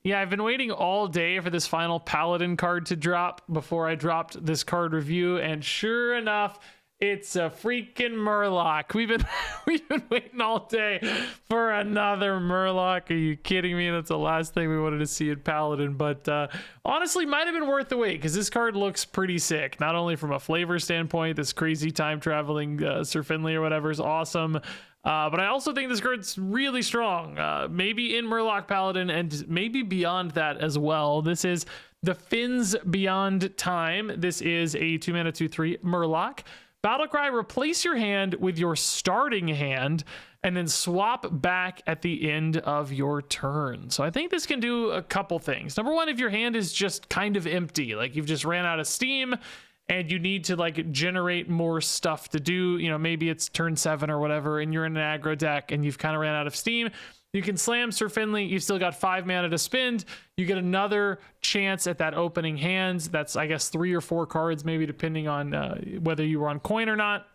Yeah, I've been waiting all day for this final Paladin card to drop before I dropped this card review, and sure enough, it's a freaking Murloc. We've been waiting all day for another Murloc. Are you kidding me? That's the last thing we wanted to see in Paladin, but honestly, might have been worth the wait because this card looks pretty sick. Not only from a flavor standpoint, this crazy time traveling Sir Finley or whatever is awesome. But I also think this card's really strong, maybe in Murloc Paladin and maybe beyond that as well. This is the Fins Beyond Time. This is a 2-mana 2/3 Murloc. Battlecry, replace your hand with your starting hand and then swap back at the end of your turn. So I think this can do a couple things. Number one, if your hand is just kind of empty, like you've just ran out of steam and you need to like generate more stuff to do, you know, maybe it's turn 7 or whatever, and you're in an aggro deck and you've kind of ran out of steam, you can slam Sir Finley. You've still got 5 mana to spend. You get another chance at that opening hand. That's, I guess, 3 or 4 cards, maybe depending on whether you were on coin or not.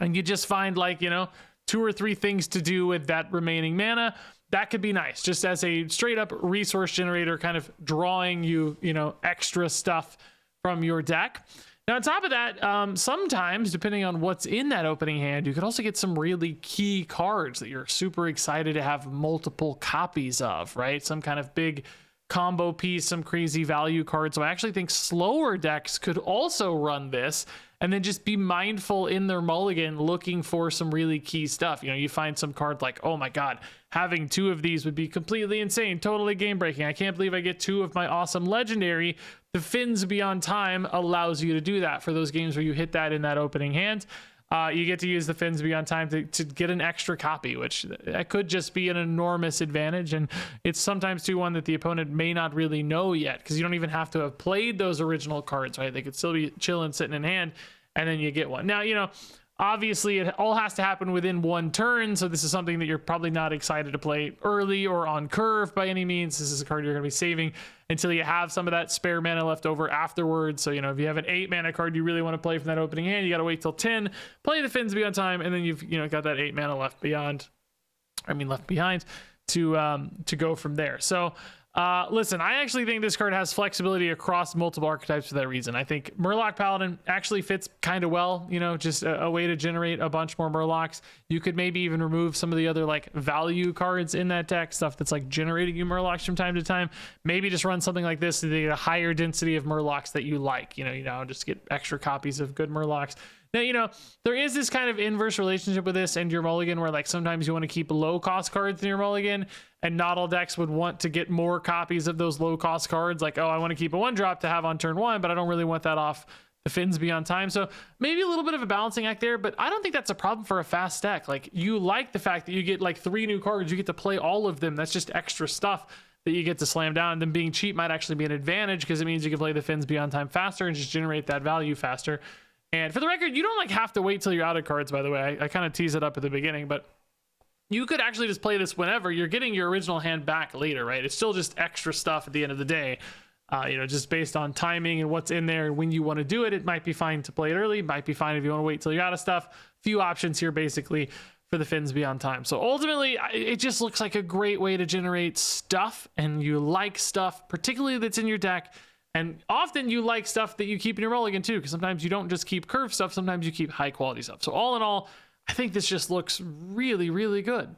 And you just find like, you know, 2 or 3 things to do with that remaining mana. That could be nice, just as a straight up resource generator, kind of drawing you, you know, extra stuff from your deck. Now, on top of that, sometimes, depending on what's in that opening hand, you could also get some really key cards that you're super excited to have multiple copies of, right? Some kind of big combo piece, some crazy value card. So I actually think slower decks could also run this and then just be mindful in their mulligan looking for some really key stuff. You know, you find some card like, oh my God, having 2 of these would be completely insane, totally game breaking. I can't believe I get 2 of my awesome legendary. The Fins Beyond Time allows you to do that for those games where you hit that in that opening hand. You get to use the Fins Beyond Time to get an extra copy, which that could just be an enormous advantage. And it's sometimes too one that the opponent may not really know yet, because you don't even have to have played those original cards, right? They could still be chilling, sitting in hand, and then you get one. Now, you know, obviously it all has to happen within 1 turn. So this is something that you're probably not excited to play early or on curve by any means. This is a card you're going to be saving until you have some of that spare mana left over afterwards. So, you know, if you have an 8 mana card you really want to play from that opening hand, you got to wait till 10, play the Fins Beyond Time, and then you've, you know, got that 8 mana left behind to go from there. So listen, I actually think this card has flexibility across multiple archetypes for that reason. I think Murloc Paladin actually fits kind of well, you know, just a way to generate a bunch more Murlocs. You could maybe even remove some of the other like value cards in that deck, stuff that's like generating you Murlocs from time to time. Maybe just run something like this to get a higher density of Murlocs that you like, you know, just get extra copies of good Murlocs. Now, you know, there is this kind of inverse relationship with this and your mulligan where like sometimes you want to keep low cost cards in your mulligan, and not all decks would want to get more copies of those low cost cards. Like, oh, I want to keep a 1-drop to have on turn 1, but I don't really want that off the Fins Beyond Time. So maybe a little bit of a balancing act there, but I don't think that's a problem for a fast deck. Like, you like the fact that you get like 3 new cards, you get to play all of them. That's just extra stuff that you get to slam down. And then being cheap might actually be an advantage because it means you can play the Fins Beyond Time faster and just generate that value faster. And for the record, you don't like have to wait till you're out of cards, by the way. I kind of tease it up at the beginning, but you could actually just play this whenever. You're getting your original hand back later, right? It's still just extra stuff at the end of the day. You know, just based on timing and what's in there and when you want to do it, it might be fine to play it early. Might be fine if you want to wait till you're out of stuff. Few options here, basically, for the Fins Beyond Time. So ultimately, it just looks like a great way to generate stuff, and you like stuff, particularly that's in your deck. And often you like stuff that you keep in your mulligan too, because sometimes you don't just keep curve stuff, sometimes you keep high quality stuff. So all in all, I think this just looks really, really good.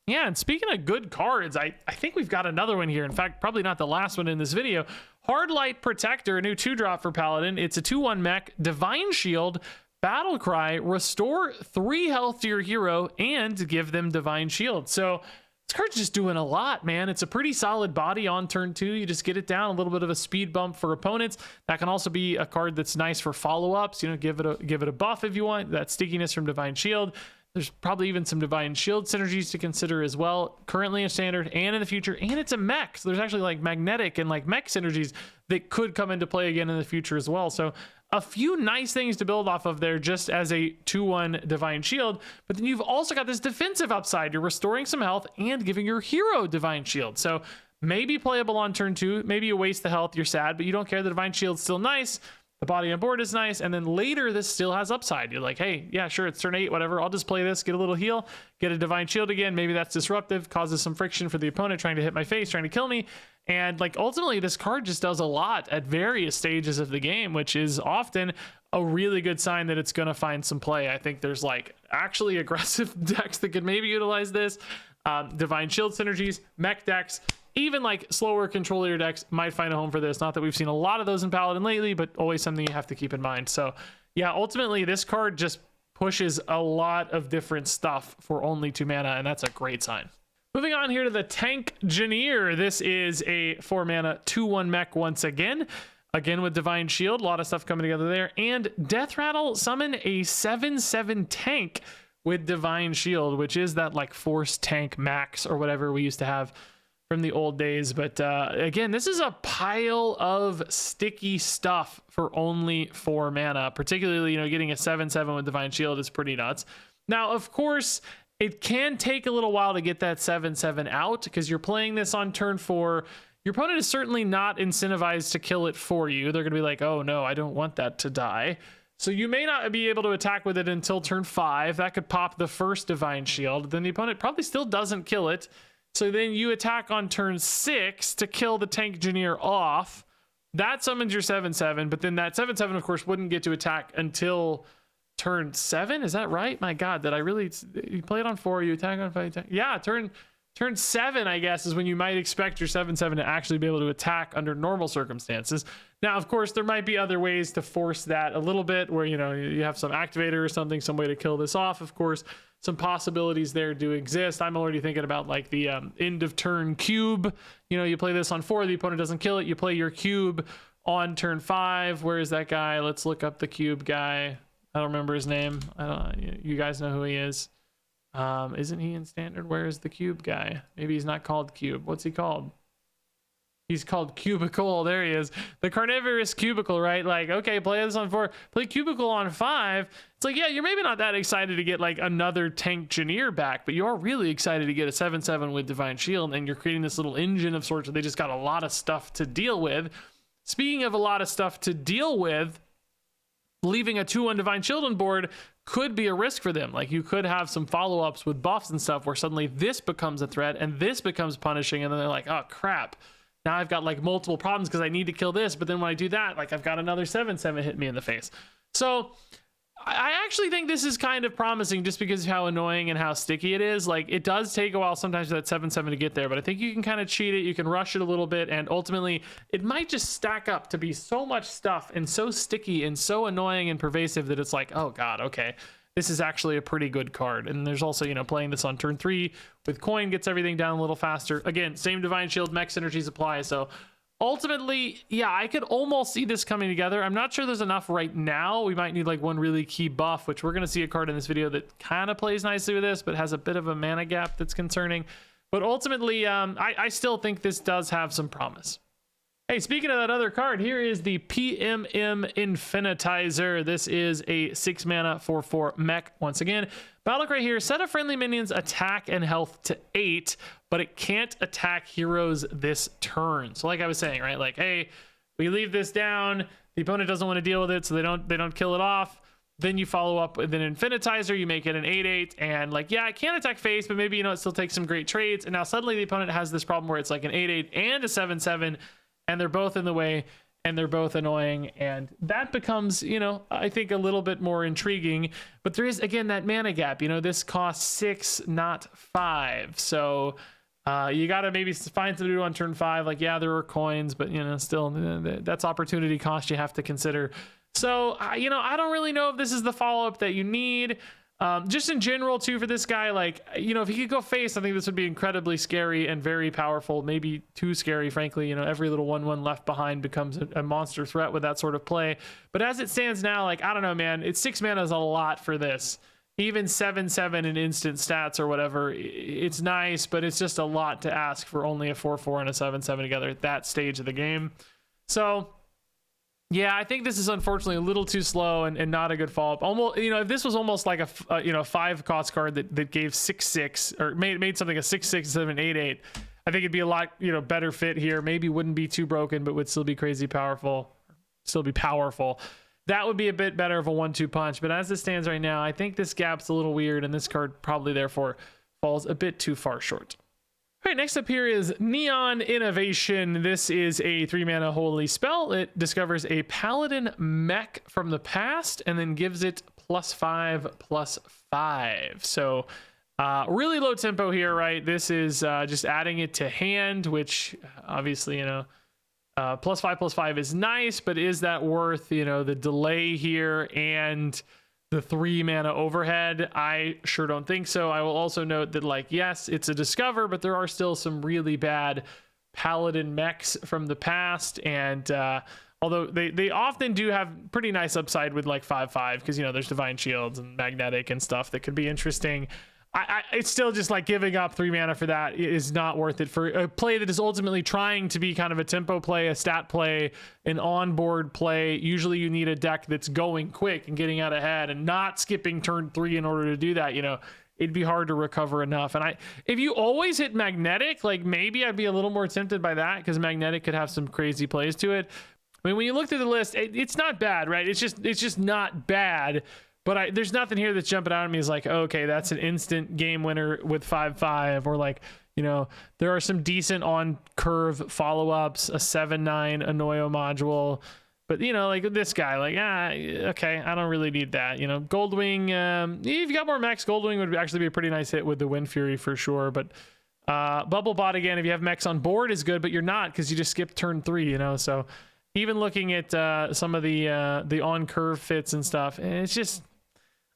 Yeah, and speaking of good cards, I think we've got another one here. In fact, probably not the last one in this video. Hardlight Protector, a new 2-drop for Paladin. It's a 2/1 mech, Divine Shield, Battlecry, restore 3 health to your hero, and give them Divine Shield. So this card's just doing a lot, man. It's a pretty solid body on turn 2. You just get it down, a little bit of a speed bump for opponents. That can also be a card that's nice for follow-ups. You know, give it a buff if you want. That stickiness from Divine Shield. There's probably even some Divine Shield synergies to consider as well, currently in standard and in the future. And it's a mech, so there's actually like magnetic and like mech synergies that could come into play again in the future as well. So a few nice things to build off of there just as a 2/1 Divine Shield. But then you've also got this defensive upside. You're restoring some health and giving your hero Divine Shield. So maybe playable on turn 2. Maybe you waste the health, you're sad, but you don't care. The Divine Shield's still nice. The body on board is nice, and then later this still has upside. You're like, hey, yeah, sure, it's turn 8, whatever. I'll just play this, get a little heal, get a Divine Shield again. Maybe that's disruptive, causes some friction for the opponent trying to hit my face, trying to kill me. And like ultimately, this card just does a lot at various stages of the game, which is often a really good sign that it's going to find some play. I think there's like actually aggressive decks that could maybe utilize this. Divine Shield synergies, mech decks, even like slower controller decks might find a home for this. Not that we've seen a lot of those in Paladin lately, but always something you have to keep in mind. So yeah, ultimately this card just pushes a lot of different stuff for only 2 mana, and that's a great sign. Moving on here to the Tank Engineer. This is a 4 mana 2/1 mech once again with Divine Shield. A lot of stuff coming together there. And Death Rattle summon a 7/7 tank with Divine Shield, which is that like Force Tank Max or whatever we used to have from the old days. But again, this is a pile of sticky stuff for only 4 mana. Particularly, you know, getting a 7/7 with Divine Shield is pretty nuts. Now, of course, it can take a little while to get that 7/7 out because you're playing this on turn 4. Your opponent is certainly not incentivized to kill it for you. They're going to be like, oh no, I don't want that to die. So you may not be able to attack with it until turn 5. That could pop the first Divine Shield. Then the opponent probably still doesn't kill it. So then you attack on turn 6 to kill the Tank Engineer off. That summons your 7/7, but then that 7/7, of course, wouldn't get to attack until turn 7. Is that right? My God, did I really? You play it on 4, you attack on 5. Yeah, turn 7, I guess, is when you might expect your 7/7 to actually be able to attack under normal circumstances. Now, of course, there might be other ways to force that a little bit where, you know, you have some activator or something, some way to kill this off. Of course, some possibilities there do exist. I'm already thinking about like the end of turn cube. You know, you play this on 4, the opponent doesn't kill it. You play your cube on turn 5. Where is that guy? Let's look up the cube guy. I don't remember his name. You guys know who he is. Isn't he in standard? Where is the cube guy? Maybe he's not called cube. What's he called? He's called Cubicle. There he is. The Carnivorous Cubicle, right? Like, okay, play this on 4. Play Cubicle on 5. It's like, yeah, you're maybe not that excited to get like another Tank Engineer back, but you are really excited to get a 7/7 with Divine Shield, and you're creating this little engine of sorts where they just got a lot of stuff to deal with. Speaking of a lot of stuff to deal with, leaving a 2/1 Divine Shield on board could be a risk for them. Like, you could have some follow-ups with buffs and stuff where suddenly this becomes a threat and this becomes punishing, and then they're like, oh crap, now I've got like multiple problems because I need to kill this, but then when I do that, like I've got another 7/7 hit me in the face. So I actually think this is kind of promising just because of how annoying and how sticky it is. Like, it does take a while sometimes for that 7/7 to get there, but I think you can kind of cheat it, you can rush it a little bit, and ultimately it might just stack up to be so much stuff and so sticky and so annoying and pervasive that it's like, oh god, okay, this is actually a pretty good card. And there's also, you know, playing this on turn 3 with coin gets everything down a little faster. Again, same Divine Shield mech synergies apply. So ultimately, yeah, I could almost see this coming together. I'm not sure there's enough right now. We might need like one really key buff, which we're going to see a card in this video that kind of plays nicely with this, but has a bit of a mana gap that's concerning. But ultimately, I still think this does have some promise. Hey, speaking of that other card, here is the PMM Infinitizer. This is a 6 mana 4/4 mech. Once again, battle cry here, set a friendly minion's attack and health to 8, but it can't attack heroes this turn. So like I was saying, right? Like, hey, we leave this down, the opponent doesn't want to deal with it, so they don't kill it off. Then you follow up with an Infinitizer, you make it an 8/8, and like, yeah, it can't attack face, but maybe, you know, it still takes some great trades. And now suddenly the opponent has this problem where it's like an 8/8 and a 7/7, and they're both in the way, and they're both annoying, and that becomes, you know, I think a little bit more intriguing. But there is, again, that mana gap. You know, this costs 6, not 5, so you got to maybe find something to do on turn 5. Like, yeah, there are coins, but, you know, still, that's opportunity cost you have to consider. So, you know, I don't really know if this is the follow-up that you need. Just in general too, for this guy, like, you know, if he could go face, I think this would be incredibly scary and very powerful, maybe too scary, frankly. You know, every little 1/1 left behind becomes a monster threat with that sort of play. But as it stands now, like, I don't know, man, it's 6 mana is a lot for this. Even 7/7 in instant stats or whatever, it's nice, but it's just a lot to ask for only a 4/4 and a 7/7 together at that stage of the game. So yeah, I think this is unfortunately a little too slow and not a good follow-up. Almost, you know, if this was almost like a you know, 5 cost card that gave 6/6 or made something a 6/6 instead of an 8/8, I think it'd be a lot, you know, better fit here. Maybe wouldn't be too broken, but would still be crazy powerful. still be powerful. That would be a bit better of a 1-2 punch, but as it stands right now, I think this gap's a little weird, and this card probably therefore falls a bit too far short. All right, next up here is Neon Innovation. This is a 3-mana holy spell. It discovers a Paladin mech from the past and then gives it +5/+5. So really low tempo here, right? This is just adding it to hand, which obviously, you know, +5/+5 is nice, but is that worth, you know, the delay here and the 3-mana overhead? I sure don't think so. I will also note that, like, yes, it's a discover, but there are still some really bad Paladin mechs from the past, and although they often do have pretty nice upside with like 5/5, because, you know, there's Divine Shields and Magnetic and stuff that could be interesting. It's still just like giving up 3 mana for that is not worth it for a play that is ultimately trying to be kind of a tempo play, a stat play, an onboard play. Usually you need a deck that's going quick and getting out ahead and not skipping turn 3 in order to do that. You know, it'd be hard to recover enough. And if you always hit Magnetic, like, maybe I'd be a little more tempted by that, because Magnetic could have some crazy plays to it. I mean, when you look through the list, it's not bad, right? It's just not bad. But there's nothing here that's jumping out at me as like, okay, that's an instant game winner with 5/5, or like, you know, there are some decent on curve follow-ups, a 7/9 Annoyo module, but, you know, like this guy, like, okay, I don't really need that. You know, Goldwing, if you got more mechs, Goldwing would actually be a pretty nice hit with the Wind Fury for sure. But Bubblebot, again, if you have mechs on board, is good, but you're not, because you just skipped turn 3, you know. So even looking at some of the on curve fits and stuff, it's just,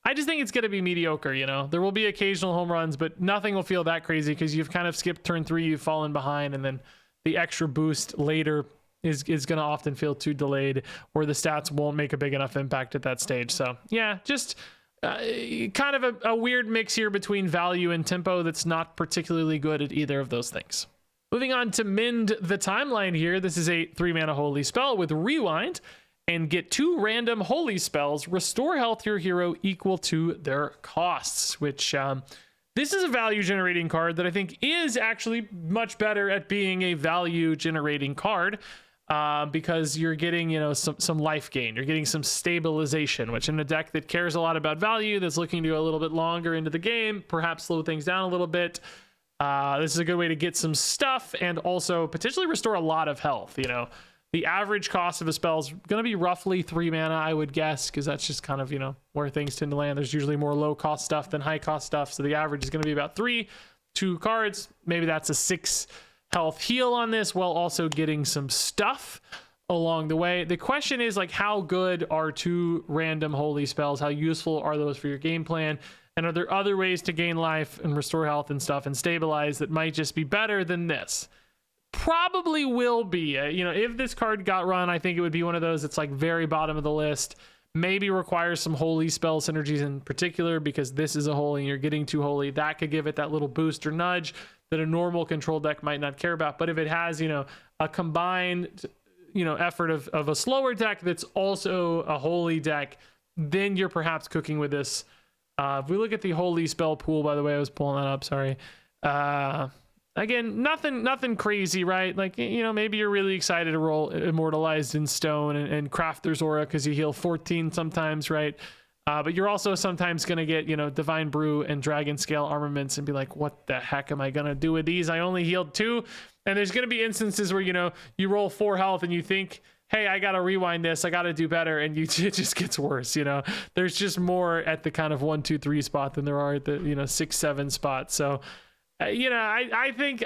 I just think it's going to be mediocre. You know, there will be occasional home runs, but nothing will feel that crazy, because you've kind of skipped turn 3, you've fallen behind, and then the extra boost later is going to often feel too delayed, or the stats won't make a big enough impact at that stage. So yeah, just kind of a weird mix here between value and tempo that's not particularly good at either of those things. Moving on to Mend the Timeline here. This is a 3-mana holy spell with Rewind, and get 2 random holy spells, restore health to your hero equal to their costs, which this is a value generating card that I think is actually much better at being a value generating card, because you're getting, you know, some life gain, you're getting some stabilization, which in a deck that cares a lot about value, that's looking to go a little bit longer into the game, perhaps slow things down a little bit, this is a good way to get some stuff and also potentially restore a lot of health. You know, the average cost of a spell is going to be roughly 3 mana, I would guess, because that's just kind of, you know, where things tend to land. There's usually more low cost stuff than high cost stuff, so the average is going to be about 3. 2 cards, maybe that's a 6 health heal on this, while also getting some stuff along the way. The question is, like, how good are 2 random holy spells? How useful are those for your game plan? And are there other ways to gain life and restore health and stuff and stabilize that might just be better than this? Probably will be. You know, if this card got run, I think it would be one of those that's like very bottom of the list. Maybe requires some holy spell synergies in particular, because this is a holy and you're getting 2 holy. That could give it that little boost or nudge that a normal control deck might not care about. But if it has, you know, a combined, you know, effort of a slower deck that's also a holy deck, then you're perhaps cooking with this. If we look at the holy spell pool, by the way, I was pulling that up, sorry. Again, nothing crazy, right? Like, you know, maybe you're really excited to roll Immortalized in Stone and Crafter's Aura because you heal 14 sometimes, right? But you're also sometimes going to get, you know, Divine Brew and Dragon Scale armaments and be like, what the heck am I going to do with these? I only healed 2. And there's going to be instances where, you know, you roll 4 health and you think, hey, I got to rewind this, I got to do better, and it just gets worse, you know? There's just more at the kind of 1, 2, 3 spot than there are at the, you know, 6, 7 spot. So, you know, I think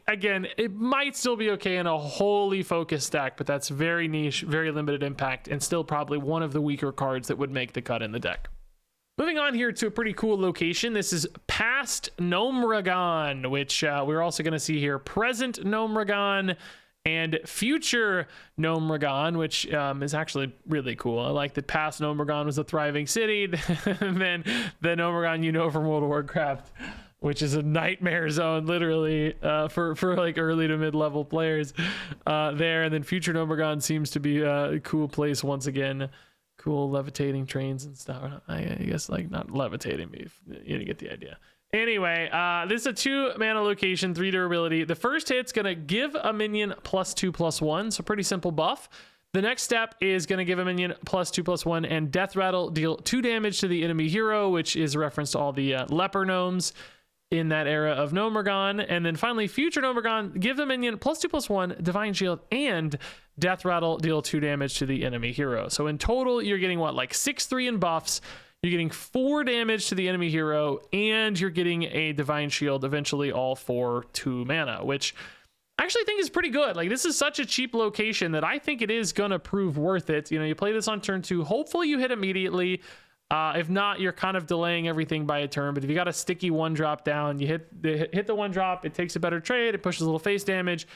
again, it might still be okay in a wholly focused deck, but that's very niche, very limited impact, and still probably one of the weaker cards that would make the cut in the deck. Moving on here to a pretty cool location. This is past Gnomragon, which we're also going to see here present Gnomragon and future Gnomragon, which is actually really cool. I like that past Gnomragon was a thriving city, and then the Gnomragon you know from World of Warcraft, which is a nightmare zone, literally, for like early to mid-level players there. And then future Gnomragon seems to be a cool place once again. Cool levitating trains and stuff. I guess, like, not levitating, but you get the idea. Anyway, this is a 2 mana location, 3 durability. The first hit's gonna give a minion +2/+1, so pretty simple buff. The next step is going to give a minion +2/+1 and Death Rattle, deal 2 damage to the enemy hero, which is a reference to all the leper gnomes in that era of Gnomergon. And then finally, future Gnomergon, give the minion +2/+1, Divine Shield, and Death Rattle, deal 2 damage to the enemy hero. So in total, you're getting what, like 6/3 in buffs. You're getting 4 damage to the enemy hero, and you're getting a Divine Shield, eventually all for 2 mana, which I actually think is pretty good. Like, this is such a cheap location that I think it is going to prove worth it. You know, you play this on turn 2. Hopefully you hit immediately. If not, you're kind of delaying everything by a turn. But if you got a sticky 1-drop down, you hit the 1-drop, it takes a better trade. It pushes a little face damage.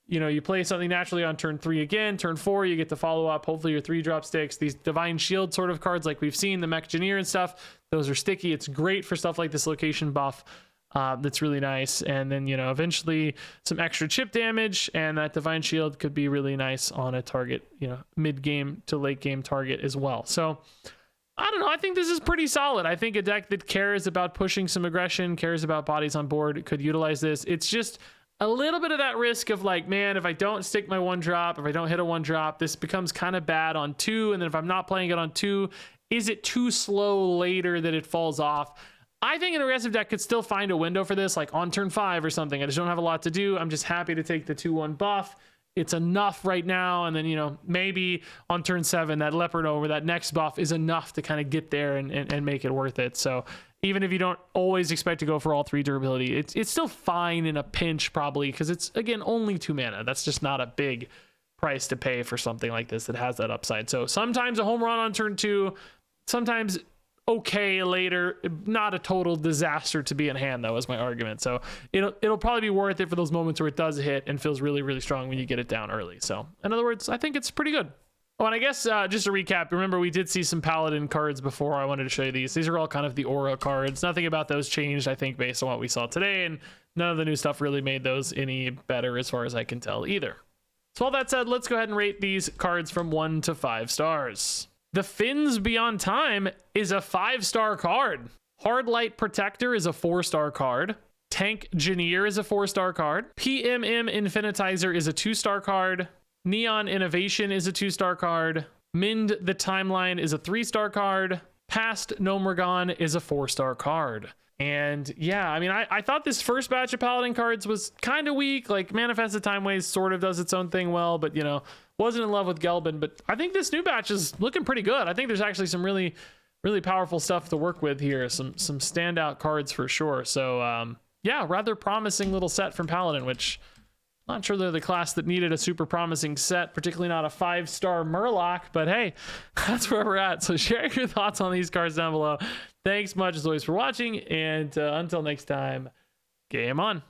You know, you play something naturally on turn 3 again. Turn 4, you get to follow up. Hopefully your 3-drop sticks. These Divine Shield sort of cards like we've seen, the Mechgineer and stuff, those are sticky. It's great for stuff like this location buff. That's really nice. And then, you know, eventually some extra chip damage, and that Divine Shield could be really nice on a target, you know, mid-game to late-game target as well. So I don't know. I think this is pretty solid. I think a deck that cares about pushing some aggression, cares about bodies on board, could utilize this. It's just a little bit of that risk of like, man, if I don't stick my 1-drop, if I don't hit a 1-drop, this becomes kind of bad on 2. And then if I'm not playing it on 2, is it too slow later that it falls off? I think an aggressive deck could still find a window for this, like on turn 5 or something. I just don't have a lot to do. I'm just happy to take the 2/1 buff. It's enough right now. And then, you know, maybe on turn 7, that Leopard over, that next buff is enough to kind of get there and make it worth it. So even if you don't always expect to go for all 3 durability, it's still fine in a pinch probably, because it's, again, only 2 mana. That's just not a big price to pay for something like this that has that upside. So sometimes a home run on turn 2, sometimes okay later, not a total disaster to be in hand, though, is my argument. So it'll probably be worth it for those moments where it does hit and feels really, really strong when you get it down early. So in other words, I think it's pretty good. Oh, and I guess just to recap, remember we did see some Paladin cards before. I wanted to show you these. These are all kind of the aura cards. Nothing about those changed, I think, based on what we saw today, and none of the new stuff really made those any better as far as I can tell either. So all that said, let's go ahead and rate these cards from 1 to 5 stars. The Fins Beyond Time is a 5-star card. Hard Light Protector is a 4-star card. Tank Engineer is a 4-star card. PMM Infinitizer is a 2-star card. Neon Innovation is a 2-star card. Mend the Timeline is a 3-star card. Past Gnomergon is a 4-star card. And yeah, I mean, I thought this first batch of Paladin cards was kind of weak. Like Manifest the Timeways sort of does its own thing well, but you know, wasn't in love with Gelbin. But I think this new batch is looking pretty good. I think there's actually some really, really powerful stuff to work with here. Some standout cards for sure. So yeah, rather promising little set from Paladin, which I'm not sure they're the class that needed a super promising set, particularly not a 5-star Murloc, but hey, that's where we're at. So share your thoughts on these cards down below. Thanks much as always for watching, and until next time, game on.